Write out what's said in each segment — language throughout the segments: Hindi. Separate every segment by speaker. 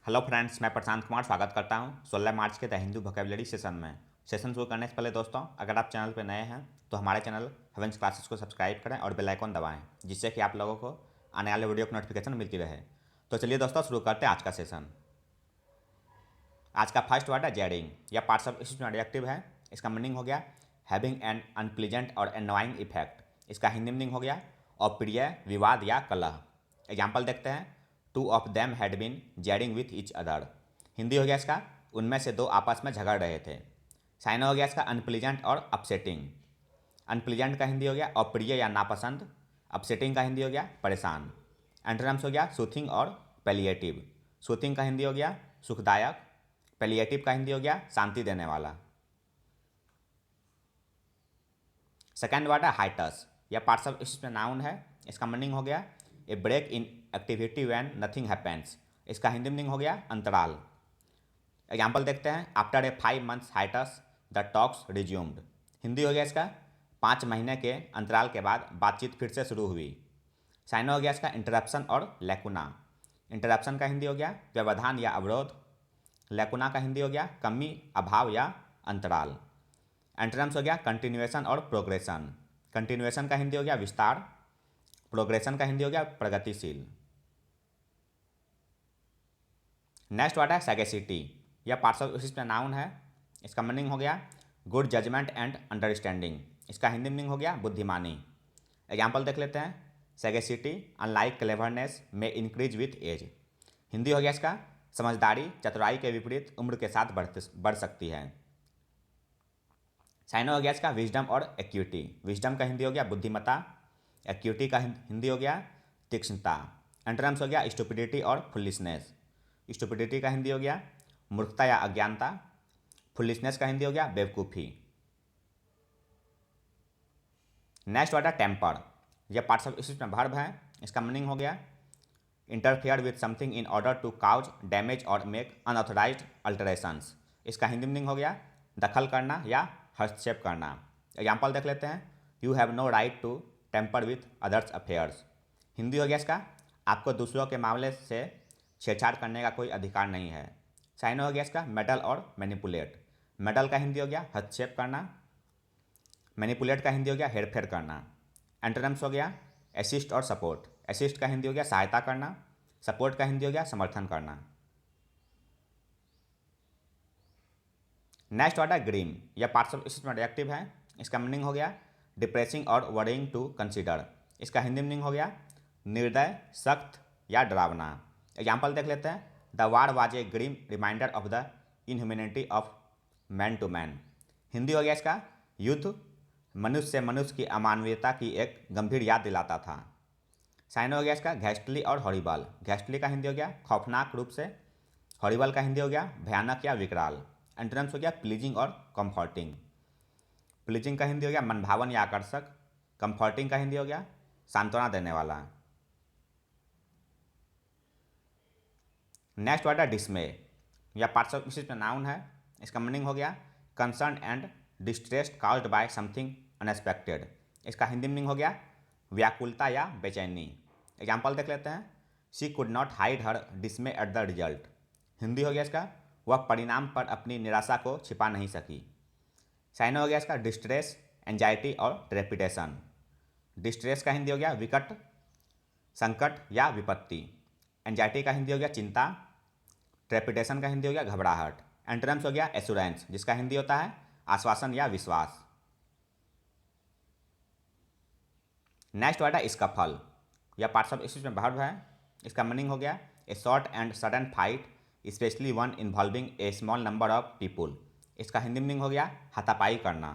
Speaker 1: हेलो फ्रेंड्स, मैं प्रशांत कुमार स्वागत करता हूं 16 मार्च के द हिंदू वोकेबलरी सेशन में। सेशन शुरू करने से पहले दोस्तों, अगर आप चैनल पर नए हैं तो हमारे चैनल हेवेंस क्लासेस को सब्सक्राइब करें और बेल आइकन दबाएं, जिससे कि आप लोगों को आने वाले वीडियो की नोटिफिकेशन मिलती रहे। तो चलिए दोस्तों, शुरू करते हैं आज का सेशन। आज का फर्स्ट वर्ड है जेडिंग। यह पार्ट्स ऑफ स्पीच में एडजेक्टिव है। इसका मीनिंग हो गया हैविंग एन अनप्लीजेंट और एनोइंग इफेक्ट। इसका हिंदी मीनिंग हो गया अप्रिय, विवाद या कलह। एग्जाम्पल देखते हैं। Two of them had been jading with each other. Hindi हो गया इसका उनमें से दो आपस में झगड़ रहे थे। साइन हो गया इसका अनप्लीजेंट और अपसेटिंग। अनप्लीजेंट का हिंदी हो गया अप्रिय या नापसंद। अपसेटिंग का हिंदी हो गया परेशान। एंटोनिम्स हो गया सूथिंग और पैलिएटिव। सूथिंग का हिंदी हो गया सुखदायक। पैलिएटिव का हिंदी हो गया शांति देने वाला। सेकेंड वर्ड है हाइटस। यह पार्ट्स ऑफ स्पीच में नाउन है। इसका मीनिंग हो गया a break in activity when nothing happens. इसका हिंदी मीनिंग हो गया अंतराल। एग्जाम्पल देखते हैं। After a 5 months hiatus the talks resumed. Hindi हो गया इसका 5 महीने के अंतराल के बाद बातचीत फिर से शुरू हुई। साइन हो गया इसका इंटरप्शन और लैकुना। इंटरप्शन का हिंदी हो गया व्यवधान या अवरोध। लैकुना का हिंदी हो गया कमी, अभाव या अंतराल। एंटोनिम्स हो गया कंटिन्यूएशन और प्रोग्रेशन। कंटिन्यूएशन का हिंदी हो गया विस्तार। प्रोग्रेशन का हिंदी हो गया प्रगतिशील। नेक्स्ट वर्ड है सैगेसिटी। यह पार्ट्स ऑफ स्पीच में नाउन है। इसका मीनिंग हो गया गुड जजमेंट एंड अंडरस्टैंडिंग। इसका हिंदी मीनिंग हो गया बुद्धिमानी। एग्जाम्पल देख लेते हैं। सैगेसिटी अनलाइक क्लेवरनेस में इंक्रीज विथ एज। हिंदी हो गया इसका समझदारी चतुराई के विपरीत उम्र के साथ बढ़ सकती है। साइन हो गया इसका विजडम और एक्यूटी। विजडम का हिंदी हो गया बुद्धिमत्ता। एक्यूटी का हिंदी हो गया तीक्ष्णता। एंटोनिम्स हो गया स्टुपिडिटी और फुलिशनेस। स्टुपिडिटी का हिंदी हो गया मूर्खता या अज्ञानता। फुलिशनेस का हिंदी हो गया बेवकूफ़ी। नेक्स्ट वर्ड है टेम्पर। यह पार्ट्स ऑफ स्पीच में वर्ब है। इसका मीनिंग हो गया interfere with something in order to cause damage or make unauthorized alterations. इसका हिंदी मीनिंग हो गया दखल करना या हस्तक्षेप करना। एग्जाम्पल देख लेते हैं। You have no right to temper with others affairs. Hindi हो गया इसका आपको दूसरों के मामले से छेड़छाड़ करने का कोई अधिकार नहीं है। साइन हो गया इसका मेडल और मैनिपुलेट। मेडल का हिंदी हो गया हस्तक्षेप करना। मैनिपुलेट का हिंदी हो गया हेरफेर करना। एंटोनिम्स हो गया असिस्ट और सपोर्ट। असिस्ट का हिंदी हो गया सहायता करना। सपोर्ट का हिंदी हो गया समर्थन करना। नेक्स्ट वर्ड है ग्रीम। यह पार्ट्स ऑफ स्पीच में एडजेक्टिव है। इसका मीनिंग हो गया डिप्रेसिंग और वरिंग टू कंसीडर। इसका हिंदी मीनिंग हो गया निर्दय, सख्त या डरावना। एग्जाम्पल देख लेते हैं। The war was a grim reminder of the inhumanity of man to man. Hindi हो गया इसका युद्ध मनुष्य से मनुष्य की अमानवीयता की एक गंभीर याद दिलाता था। साइन हो गया इसका घैस्टली और हॉरिबल। घैस्टली का हिंदी हो गया खौफनाक रूप से। हॉरिबल का हिंदी हो गया भयानक या विकराल। एंटोनिम्स हो गया प्लीजिंग और कंफर्टिंग। प्लीजिंग का हिंदी हो गया मनभावन या आकर्षक। कंफर्टिंग का हिंदी हो गया सांत्वना देने वाला। नेक्स्ट वर्ड है डिस्मे। यह पार्ट्स ऑफ स्पीच में नाउन है। इसका मीनिंग हो गया concern and distress caused bye something unexpected. इसका हिंदी मीनिंग हो गया व्याकुलता या बेचैनी। एग्जाम्पल देख लेते हैं। She could not hide her डिस्मे at the result. Hindi हो गया इसका वह परिणाम पर अपनी निराशा को छिपा नहीं सकी। साइन हो गया इसका डिस्ट्रेस, एंजाइटी और ट्रेपिडेशन। डिस्ट्रेस का हिंदी हो गया विकट, संकट या विपत्ति। एंजाइटी का हिंदी हो गया चिंता। ट्रेपिडेशन का हिंदी हो गया घबराहट। एंटोनिम्स हो गया एश्योरेंस, जिसका हिंदी होता है आश्वासन या विश्वास। नेक्स्ट वर्ड है स्कफल। यह पार्ट्स ऑफ स्पीच में वर्ब है। इसका मीनिंग हो गया ए short and sudden fight specially one involving A small number of people. इसका हिंदी मीनिंग हो गया हाथापाई करना।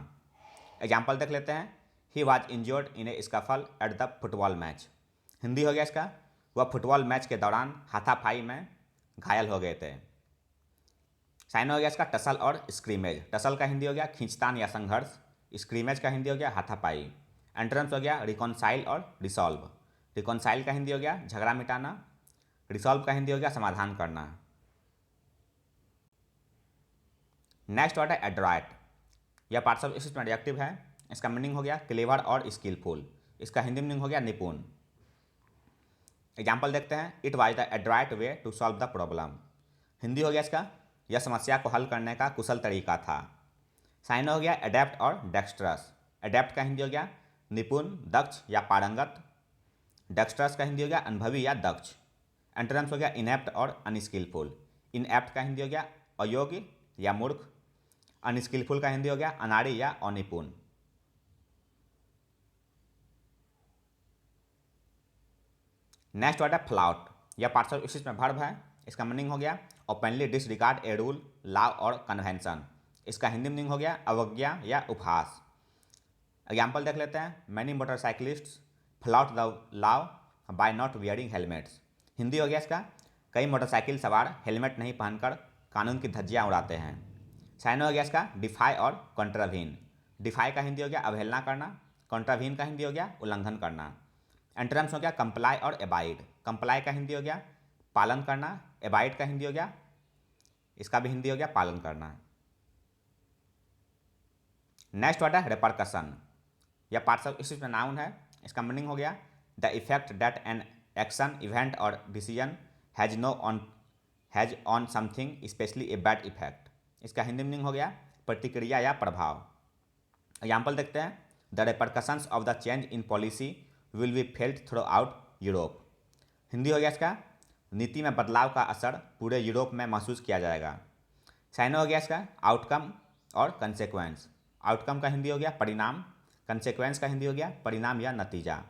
Speaker 1: एग्जाम्पल देख लेते हैं। He was injured in A scuffle at the football match. Hindi हो गया इसका वह फुटबॉल मैच के दौरान हाथापाई में घायल हो गए थे। साइन हो गया इसका टसल और स्क्रीमेज। टसल का हिंदी हो गया खींचतान या संघर्ष। स्क्रीमेज का हिंदी हो गया हाथापाई। एंटोनिम्स हो गया रिकॉन्साइल और रिसॉल्व। रिकॉन्साइल का हिंदी हो गया झगड़ा मिटाना। रिसॉल्व का हिंदी हो गया समाधान करना। नेक्स्ट वर्ड है एड्राइट। यह पार्ट्स ऑफ स्पीच में एडजेक्टिव है। इसका मीनिंग हो गया क्लेवर और स्किलफुल। इसका हिंदी मीनिंग हो गया निपुण। एग्जाम्पल देखते हैं। It was the adroit way to solve the problem. Hindi हो गया इसका, यह समस्या को हल करने का कुशल तरीका था। साइन हो गया एडेप्ट और डेक्स्ट्रस। एडेप्ट का हिंदी हो गया निपुण, दक्ष या पारंगत। डेक्स्ट्रस का हिंदी हो गया अनुभवी या दक्ष। एंटोनिम्स हो गया इनएप्ट और अनस्किलफुल। इनएप्ट का हिंदी हो गया अयोग्य या मूर्ख। अनस्किलफुल का हिंदी हो गया अनाड़ी या अनिपुण। नेक्स्ट वर्ड है फ्लाउट। यह पार्टल इस में वर्ब है। इसका मीनिंग हो गया openly disregard a rule, law और कन्वेंशन। इसका हिंदी मीनिंग हो गया अवज्ञा या उपहास। एग्जाम्पल देख लेते हैं। Many motorcyclists flout the law by not wearing helmets. Hindi हो गया इसका, कई मोटरसाइकिल सवार हेलमेट नहीं पहनकर कानून की धज्जियां उड़ाते हैं। साइन हो गया इसका डिफाई और कॉन्ट्रावीन। डिफाई का हिंदी हो गया अवहेलना करना। कॉन्ट्रावीन का हिंदी हो गया उल्लंघन करना। एंटोनिम्स हो गया कंप्लाई और एबाइड। कंप्लाई का हिंदी हो गया पालन करना। एबाइड का हिंदी हो गया, इसका भी हिंदी हो गया पालन करना। नेक्स्ट वर्ड है रिपरकशन। यह पार्ट्स इसी में नाउन है। इसका मीनिंग हो गया the effect that an action, event और decision has on something specially a bad effect. इसका हिंदी मीनिंग हो गया प्रतिक्रिया या प्रभाव। एग्जाम्पल देखते हैं। The repercussions of the change in policy will be felt through out Europe. Hindi हो गया इसका, नीति में बदलाव का असर पूरे यूरोप में महसूस किया जाएगा। साइन हो गया इसका आउटकम और कंसेक्वेंस। आउटकम का हिंदी हो गया परिणाम। कंसेक्वेंस का हिंदी हो गया परिणाम या नतीजा।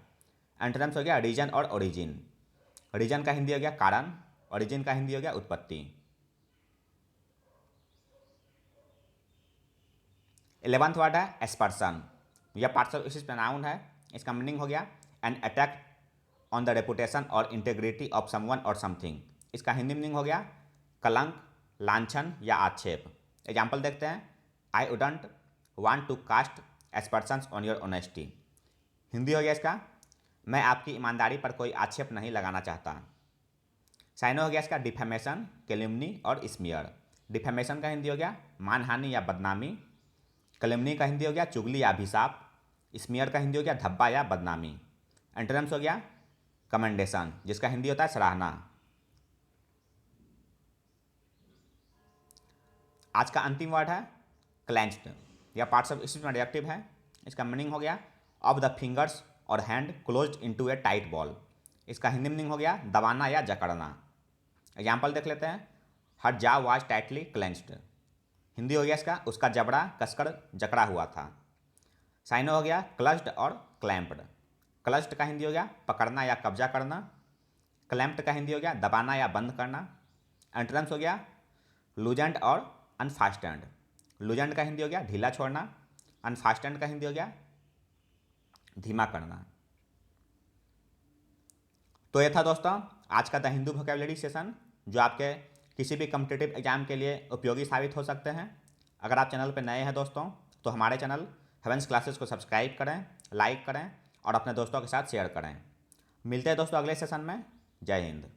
Speaker 1: एंटोनिम्स हो गया रीजन और ओरिजिन। रीजन का हिंदी हो गया कारण। ओरिजिन का हिंदी हो गया उत्पत्ति। 11th वर्ड है एस्पर्सन। यह पार्ट्स ऑफ स्पीच नाउन है। इसका मीनिंग हो गया an attack on the reputation और इंटेग्रिटी ऑफ समवन और समथिंग। इसका हिंदी मीनिंग हो गया कलंक, लांछन या आक्षेप। एग्जाम्पल देखते हैं। I wouldn't want to cast aspersions on your honesty. Hindi हो गया इसका, मैं आपकी ईमानदारी पर कोई आक्षेप नहीं लगाना चाहता। साइन हो गया इसका डिफेमेशन, कैलुमनी और स्मीयर। डिफेमेशन का हिंदी हो गया मानहानि या बदनामी। कैलुमनी का हिंदी हो गया चुगली या अभिशाप। स्मीयर का हिंदी हो गया धब्बा या बदनामी। एंटोनिम्स हो गया कमेंडेशन, जिसका हिंदी होता है सराहना। आज का अंतिम वर्ड है क्लेंच्ड। यह पार्ट्स ऑफ स्पीच में एडजेक्टिव है। इसका मीनिंग हो गया ऑफ द फिंगर्स और हैंड क्लोज्ड इनटू ए टाइट बॉल। इसका हिंदी मीनिंग हो गया दबाना या जकड़ना। एग्जाम्पल देख लेते हैं। हर जा वाज टाइटली क्लेंच्ड। हिंदी हो गया इसका, उसका जबड़ा कसकर जकड़ा हुआ था। साइन हो गया क्लच्ड और क्लैम्प्ड। क्लच्ड का हिंदी हो गया पकड़ना या कब्जा करना। क्लैम्प्ड का हिंदी हो गया दबाना या बंद करना। एंटोनिम्स हो गया लूजेंड और अनफास्टेंड। लूजेंड का हिंदी हो गया ढीला छोड़ना। अनफास्टेंड का हिंदी हो गया धीमा करना। तो ये था दोस्तों आज का द हिंदू वोकैबुलरी सेशन, जो आपके किसी भी कॉम्पिटिटिव एग्जाम के लिए उपयोगी साबित हो सकते हैं। अगर आप चैनल पर नए हैं दोस्तों, तो हमारे चैनल हेवेंस क्लासेस को सब्सक्राइब करें, लाइक करें और अपने दोस्तों के साथ शेयर करें। मिलते हैं दोस्तों अगले सेशन में। जय हिंद।